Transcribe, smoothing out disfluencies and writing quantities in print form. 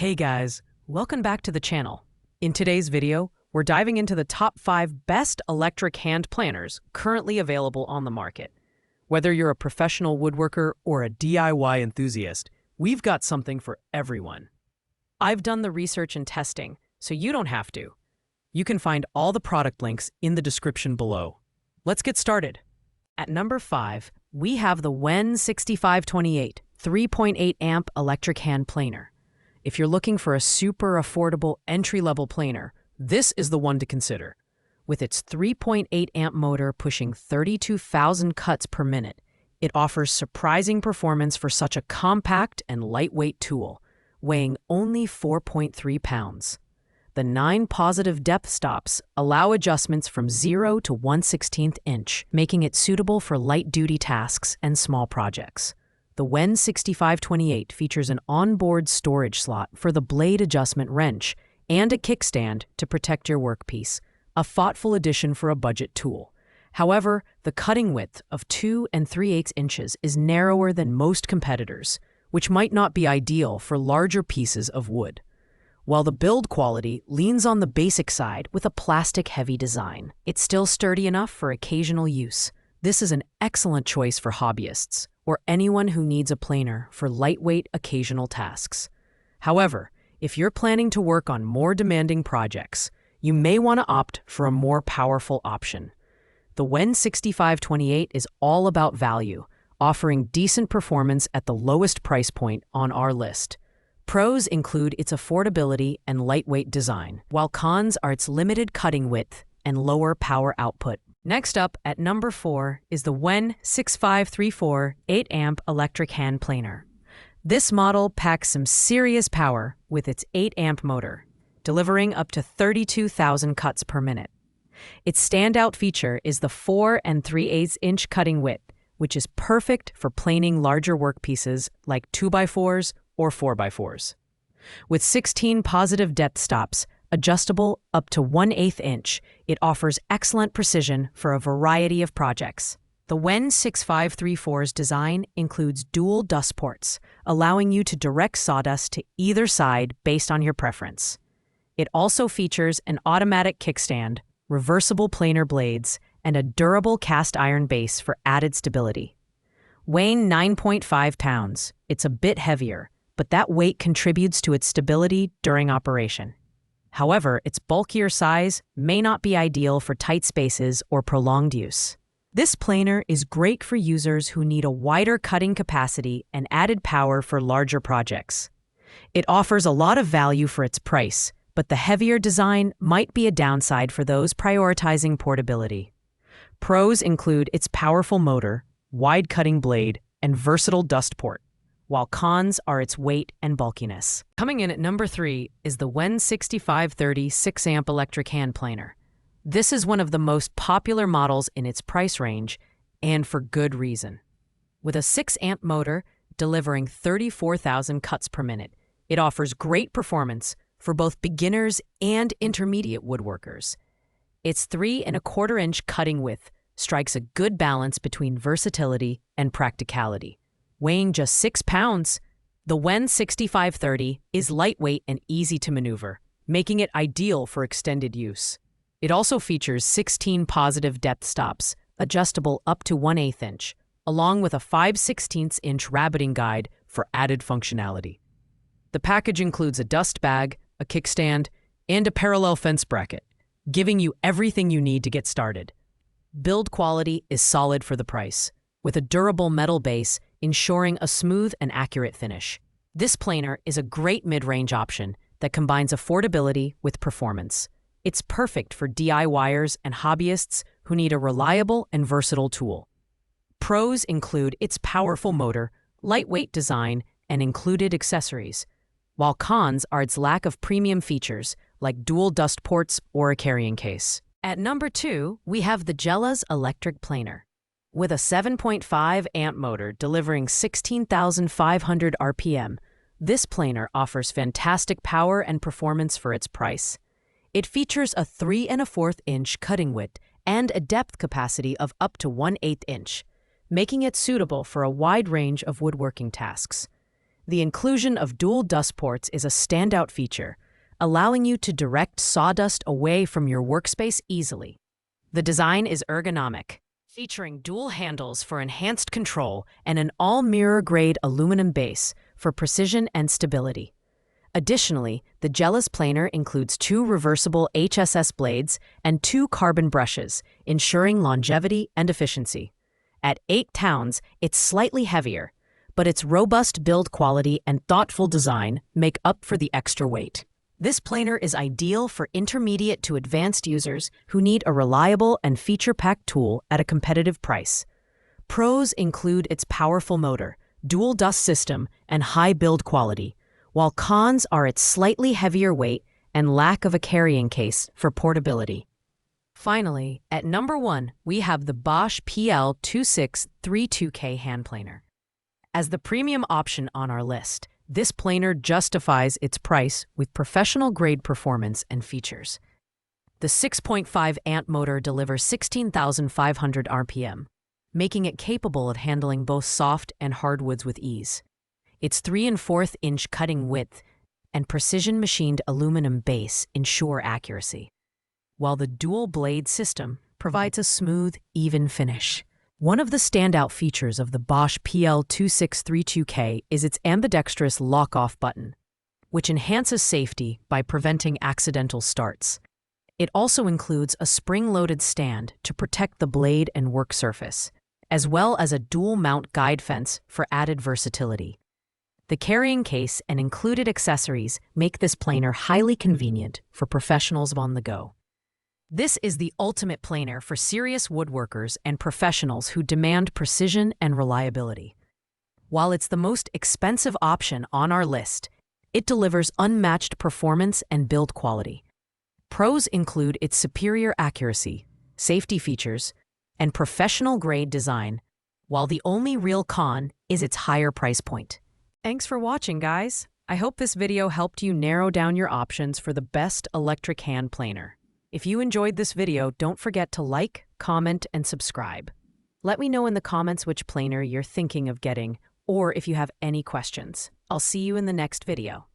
Hey guys, welcome back to the channel. In today's video, we're diving into the top 5 best electric hand planers currently available on the market. Whether you're a professional woodworker or a DIY enthusiast, we've got something for everyone. I've done the research and testing, so you don't have to. You can find all the product links in the description below. Let's get started. At number 5, we have the WEN 6528 3.8 amp electric hand planer. If you're looking for a super affordable entry-level planer, this is the one to consider. With its 3.8 amp motor pushing 32,000 cuts per minute, it offers surprising performance for such a compact and lightweight tool, weighing only 4.3 pounds. The 9 positive depth stops allow adjustments from 0 to 1/16 inch, making it suitable for light-duty tasks and small projects. The WEN 6528 features an onboard storage slot for the blade adjustment wrench and a kickstand to protect your workpiece, a thoughtful addition for a budget tool. However, the cutting width of 2 3/8 inches is narrower than most competitors, which might not be ideal for larger pieces of wood. While the build quality leans on the basic side with a plastic-heavy design, it's still sturdy enough for occasional use. This is an excellent choice for hobbyists or anyone who needs a planer for lightweight occasional tasks. However, if you're planning to work on more demanding projects, you may want to opt for a more powerful option. The WEN 6528 is all about value, offering decent performance at the lowest price point on our list. Pros include its affordability and lightweight design, while cons are its limited cutting width and lower power output. Next up, at number 4, is the WEN 6534 8 amp electric hand planer. This model packs some serious power with its 8 amp motor, delivering up to 32,000 cuts per minute. Its standout feature is the 4 3/8 inch cutting width, which is perfect for planing larger workpieces like 2x4s or 4x4s. With 16 positive depth stops, adjustable up to 1/8 inch, it offers excellent precision for a variety of projects. The WEN 6534's design includes dual dust ports, allowing you to direct sawdust to either side based on your preference. It also features an automatic kickstand, reversible planer blades, and a durable cast iron base for added stability. Weighing 9.5 pounds, it's a bit heavier, but that weight contributes to its stability during operation. However, its bulkier size may not be ideal for tight spaces or prolonged use. This planer is great for users who need a wider cutting capacity and added power for larger projects. It offers a lot of value for its price, but the heavier design might be a downside for those prioritizing portability. Pros include its powerful motor, wide cutting blade, and versatile dust port, while cons are its weight and bulkiness. Coming in at number 3 is the WEN 6530 6 amp electric hand planer. This is one of the most popular models in its price range, and for good reason. With a 6 amp motor delivering 34,000 cuts per minute, it offers great performance for both beginners and intermediate woodworkers. Its 3 1/4 inch cutting width strikes a good balance between versatility and practicality. Weighing just 6 pounds, the WEN 6530 is lightweight and easy to maneuver, making it ideal for extended use. It also features 16 positive depth stops, adjustable up to 1/8 inch, along with a 5/16 inch rabbiting guide for added functionality. The package includes a dust bag, a kickstand, and a parallel fence bracket, giving you everything you need to get started. Build quality is solid for the price, with a durable metal base ensuring a smooth and accurate finish. This planer is a great mid-range option that combines affordability with performance. It's perfect for DIYers and hobbyists who need a reliable and versatile tool. Pros include its powerful motor, lightweight design, and included accessories, while cons are its lack of premium features like dual dust ports or a carrying case. At number 2, we have the Jella's electric planer. With a 7.5 amp motor delivering 16,500 RPM, this planer offers fantastic power and performance for its price. It features a 3 1/4 inch cutting width and a depth capacity of up to 1/8 inch, making it suitable for a wide range of woodworking tasks. The inclusion of dual dust ports is a standout feature, allowing you to direct sawdust away from your workspace easily. The design is ergonomic, featuring dual handles for enhanced control and an all-mirror-grade aluminum base for precision and stability. Additionally, the Jealous planer includes 2 reversible HSS blades and 2 carbon brushes, ensuring longevity and efficiency. At 8 pounds, it's slightly heavier, but its robust build quality and thoughtful design make up for the extra weight. This planer is ideal for intermediate to advanced users who need a reliable and feature-packed tool at a competitive price. Pros include its powerful motor, dual dust system, and high build quality, while cons are its slightly heavier weight and lack of a carrying case for portability. Finally, at number 1, we have the Bosch PL2632K hand planer. As the premium option on our list, this planer justifies its price with professional-grade performance and features. The 6.5 amp motor delivers 16,500 RPM, making it capable of handling both soft and hardwoods with ease. Its 3 1/4 inch cutting width and precision-machined aluminum base ensure accuracy, while the dual-blade system provides a smooth, even finish. One of the standout features of the Bosch PL2632K is its ambidextrous lock-off button, which enhances safety by preventing accidental starts. It also includes a spring-loaded stand to protect the blade and work surface, as well as a dual-mount guide fence for added versatility. The carrying case and included accessories make this planer highly convenient for professionals on the go. This is the ultimate planer for serious woodworkers and professionals who demand precision and reliability. While it's the most expensive option on our list, it delivers unmatched performance and build quality. Pros include its superior accuracy, safety features, and professional-grade design, while the only real con is its higher price point. Thanks for watching, guys. I hope this video helped you narrow down your options for the best electric hand planer. If you enjoyed this video, don't forget to like, comment, and subscribe. Let me know in the comments which planer you're thinking of getting, or if you have any questions. I'll see you in the next video.